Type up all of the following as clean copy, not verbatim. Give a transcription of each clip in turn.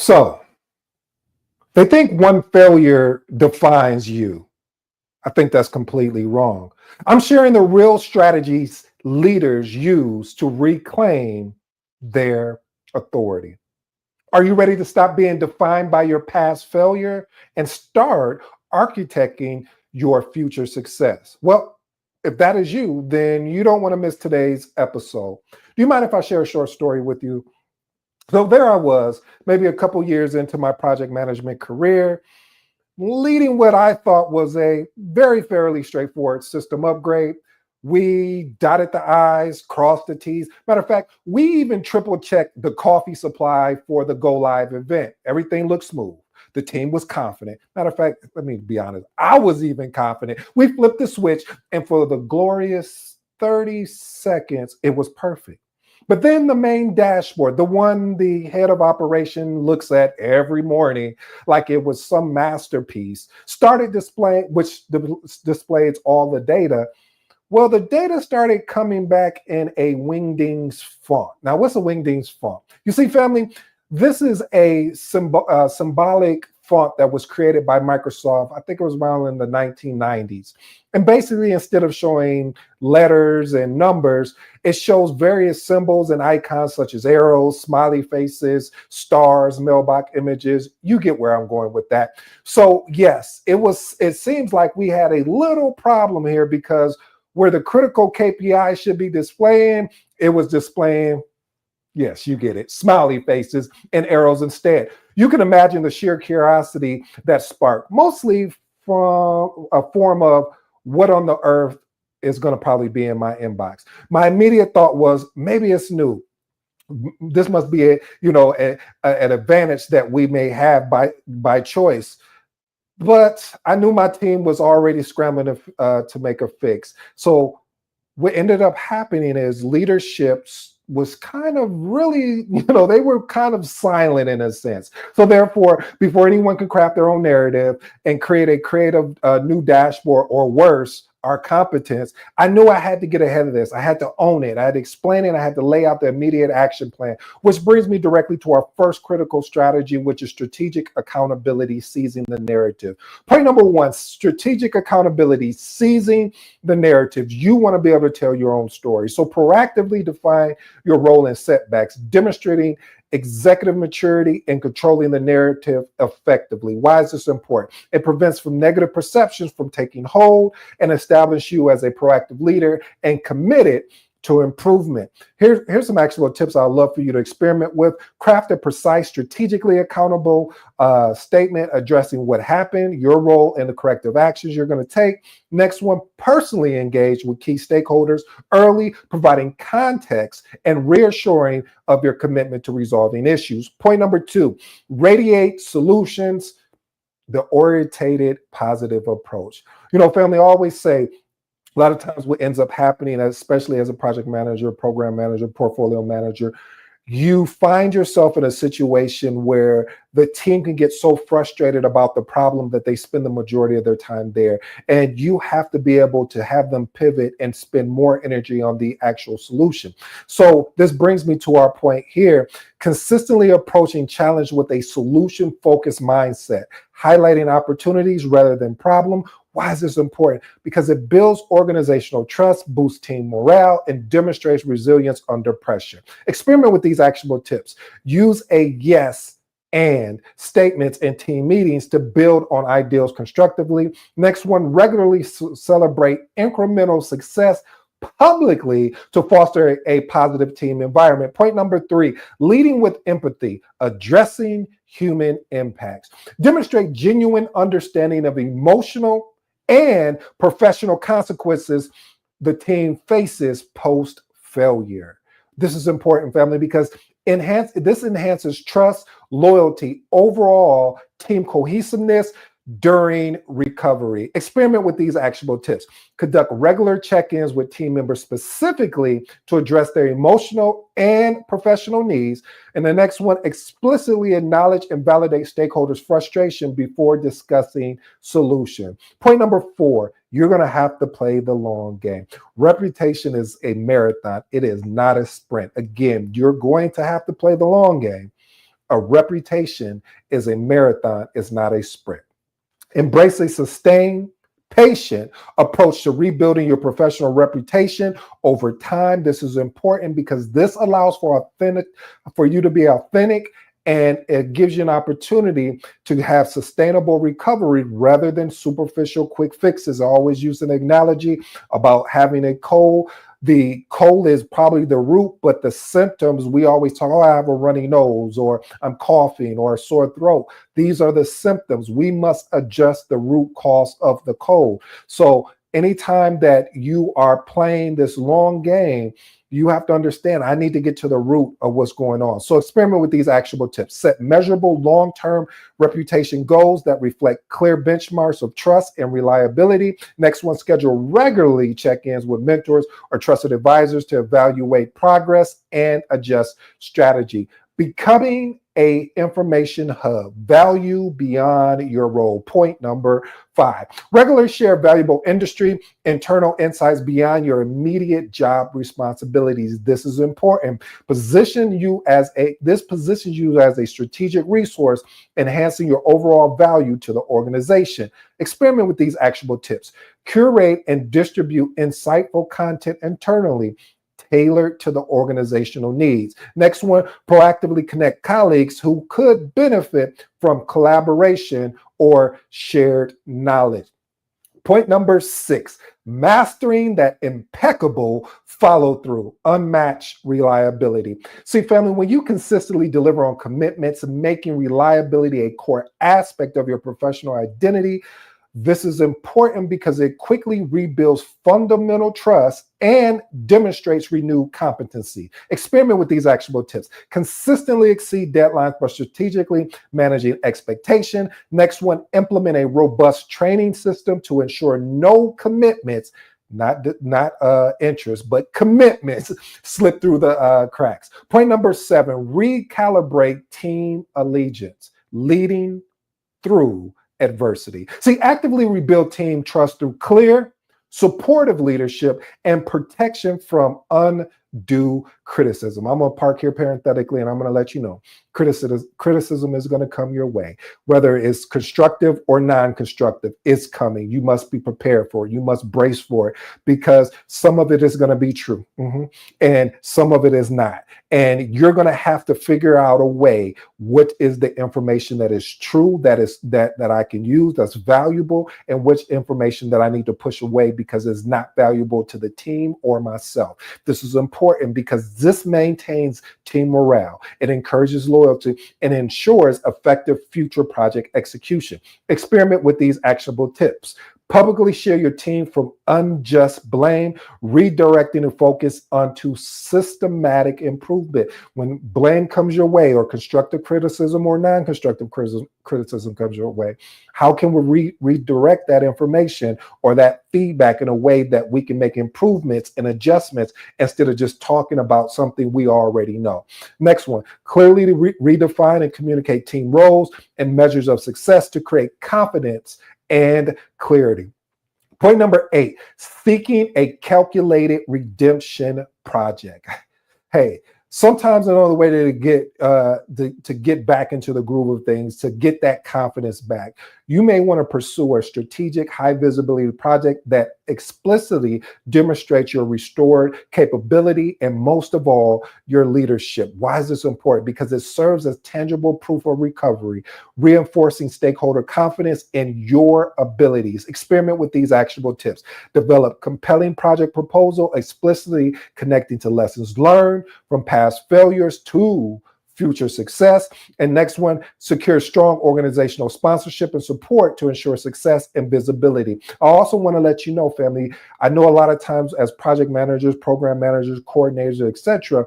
So they think one failure defines you. I think that's completely wrong. I'm sharing the real strategies leaders use to reclaim their authority. Are you ready to stop being defined by your past failure and start architecting your future success? Well, if that is you, then you don't want to miss today's episode. Do you mind if I share a short story with you? So there I was, maybe a couple years into my project management career, leading what I thought was a very fairly straightforward system upgrade. We dotted the I's, crossed the T's. Matter of fact, we even triple checked the coffee supply for the go live event. Everything looked smooth. The team was confident. Matter of fact, let me be honest, I was even confident. We flipped the switch, and for the glorious 30 seconds, it was perfect. But then the main dashboard, the one the head of operation looks at every morning, like it was some masterpiece, started displaying, which displays all the data. Well, the data started coming back in a Wingdings font. Now, what's a Wingdings font? You see, family, this is a symbolic font that was created by Microsoft. I think it was around in the 1990s. And basically, instead of showing letters and numbers, it shows various symbols and icons such as arrows, smiley faces, stars, mailbox images. You get where I'm going with that. So yes, it seems like we had a little problem here, because where the critical KPI should be displaying, it was displaying, yes, you get it, smiley faces and arrows instead. You can imagine the sheer curiosity that sparked, mostly from a form of what on the earth is going to probably be in my inbox. My immediate thought was, maybe it's new. This must be an advantage that we may have by choice. But I knew my team was already scrambling to make a fix. So what ended up happening is leadership was kind of really, they were kind of silent in a sense. So therefore, before anyone could craft their own narrative and create a creative new dashboard, or worse, our competence, I knew I had to get ahead of this. I had to own it. I had to explain it. I had to lay out the immediate action plan, which brings me directly to our first critical strategy, which is strategic accountability, seizing the narrative. Point number one, strategic accountability, seizing the narrative. You want to be able to tell your own story. So proactively define your role in setbacks, demonstrating executive maturity and controlling the narrative effectively. Why is this important? It prevents from negative perceptions from taking hold and establish you as a proactive leader and committed to improvement. Here's some actual tips I'd love for you to experiment with. Craft a precise, strategically accountable statement addressing what happened, your role, and the corrective actions you're going to take. Next one, personally engage with key stakeholders early, providing context and reassuring of your commitment to resolving issues. Point number two, radiate solutions, the orientated positive approach. Family, I always say, a lot of times what ends up happening, especially as a project manager, program manager, portfolio manager, you find yourself in a situation where the team can get so frustrated about the problem that they spend the majority of their time there. And you have to be able to have them pivot and spend more energy on the actual solution. So this brings me to our point here, consistently approaching challenge with a solution-focused mindset, highlighting opportunities rather than problem. Why is this important? Because it builds organizational trust, boosts team morale, and demonstrates resilience under pressure. Experiment with these actionable tips. Use a yes and statements in team meetings to build on ideals constructively. Next one, regularly celebrate incremental success publicly to foster a positive team environment. Point number three, leading with empathy, addressing human impacts. Demonstrate genuine understanding of emotional and professional consequences the team faces post-failure. This is important, family, because this enhances trust, loyalty, overall team cohesiveness during recovery. Experiment with these actionable tips. Conduct regular check-ins with team members specifically to address their emotional and professional needs. And the next one, explicitly acknowledge and validate stakeholders' frustration before discussing solution. Point number four, you're going to have to play the long game. Reputation is a marathon. It is not a sprint. Again, you're going to have to play the long game. A reputation is a marathon, it's not a sprint. Embrace a sustained, patient approach to rebuilding your professional reputation over time. This is important because this allows for you to be authentic, and it gives you an opportunity to have sustainable recovery rather than superficial quick fixes. I always use an analogy about having a cold. The cold is probably the root, but the symptoms, we always talk, oh, I have a runny nose, or I'm coughing, or a sore throat. These are the symptoms. We must adjust the root cause of the cold. So anytime that you are playing this long game, you have to understand, I need to get to the root of what's going on. So experiment with these actionable tips. Set measurable long-term reputation goals that reflect clear benchmarks of trust and reliability. Next one, schedule regularly check-ins with mentors or trusted advisors to evaluate progress and adjust strategy. Becoming a information hub, value beyond your role. Point number 5, regularly share valuable industry, internal insights beyond your immediate job responsibilities. This is important. This positions you as a strategic resource, enhancing your overall value to the organization. Experiment with these actionable tips. Curate and distribute insightful content internally, tailored to the organizational needs. Next one, proactively connect colleagues who could benefit from collaboration or shared knowledge. Point number 6, mastering that impeccable follow through, unmatched reliability. See, family, when you consistently deliver on commitments, making reliability a core aspect of your professional identity, this is important because it quickly rebuilds fundamental trust and demonstrates renewed competency. Experiment with these actionable tips. Consistently exceed deadlines by strategically managing expectation. Next one, implement a robust training system to ensure no commitments, not interest, but commitments slip through the cracks. Point number 7, recalibrate team allegiance, leading through adversity. See, actively rebuild team trust through clear, supportive leadership and protection from undue criticism. I'm going to park here parenthetically, and I'm going to let you know criticism is going to come your way, whether it's constructive or non-constructive. It's coming. You must be prepared for it. You must brace for it, because some of it is going to be true, and some of it is not. And you're going to have to figure out a way, what is the information that is true, that I can use, that's valuable, and which information that I need to push away because it's not valuable to the team or myself. This is important because this maintains team morale. It encourages loyalty and ensures effective future project execution. Experiment with these actionable tips. Publicly share your team from unjust blame, redirecting the focus onto systematic improvement. When blame comes your way, or constructive criticism or non-constructive criticism comes your way, how can we redirect that information or that feedback in a way that we can make improvements and adjustments instead of just talking about something we already know? Next one, clearly redefine and communicate team roles and measures of success to create confidence and clarity. Point number 8, seeking a calculated redemption project. Hey, sometimes another way to get back into the groove of things, to get that confidence back, you may want to pursue a strategic, high visibility project that explicitly demonstrates your restored capability and, most of all, your leadership. Why is this important? Because it serves as tangible proof of recovery, reinforcing stakeholder confidence in your abilities. Experiment with these actionable tips. Develop compelling project proposal, explicitly connecting to lessons learned from past failures to future success. And next one, secure strong organizational sponsorship and support to ensure success and visibility. I also want to let you know, family, I know a lot of times as project managers, program managers, coordinators, etc.,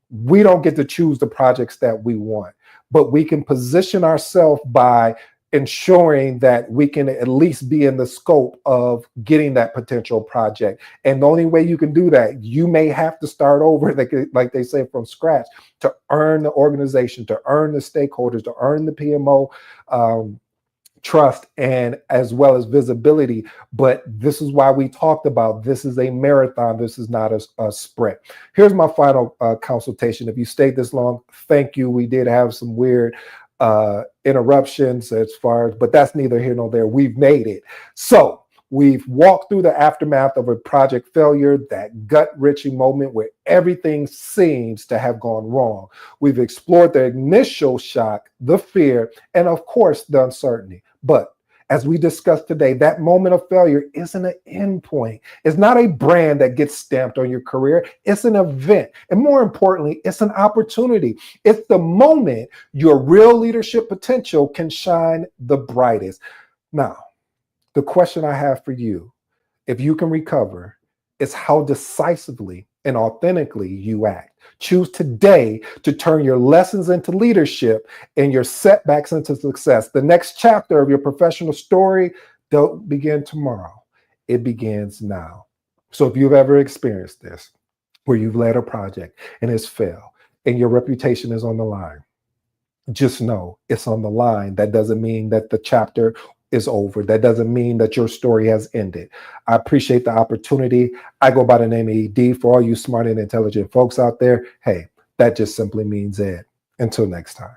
we don't get to choose the projects that we want, but we can position ourselves by ensuring that we can at least be in the scope of getting that potential project. And the only way you can do that, you may have to start over, like they say, from scratch, to earn the organization, to earn the stakeholders, to earn the PMO trust, and as well as visibility. But this is why we talked about this is a marathon. This is not a sprint. Here's my final consultation. If you stayed this long, thank you. We did have some weird interruptions as far as, but that's neither here nor there. We've made it. So we've walked through the aftermath of a project failure, that gut-wrenching moment where everything seems to have gone wrong. We've explored the initial shock, the fear, and of course, the uncertainty. But as we discussed today, that moment of failure isn't an endpoint. It's not a brand that gets stamped on your career. It's an event. And more importantly, it's an opportunity. It's the moment your real leadership potential can shine the brightest. Now, the question I have for you, if you can recover, is how decisively and authentically you act. Choose today to turn your lessons into leadership and your setbacks into success. The next chapter of your professional story don't begin tomorrow. It begins now. So if you've ever experienced this, where you've led a project and it's failed and your reputation is on the line, just know it's on the line. That doesn't mean that the chapter is over. That doesn't mean that your story has ended. I appreciate the opportunity. I go by the name of ED. For all you smart and intelligent folks out there, hey, that just simply means Ed. Until next time.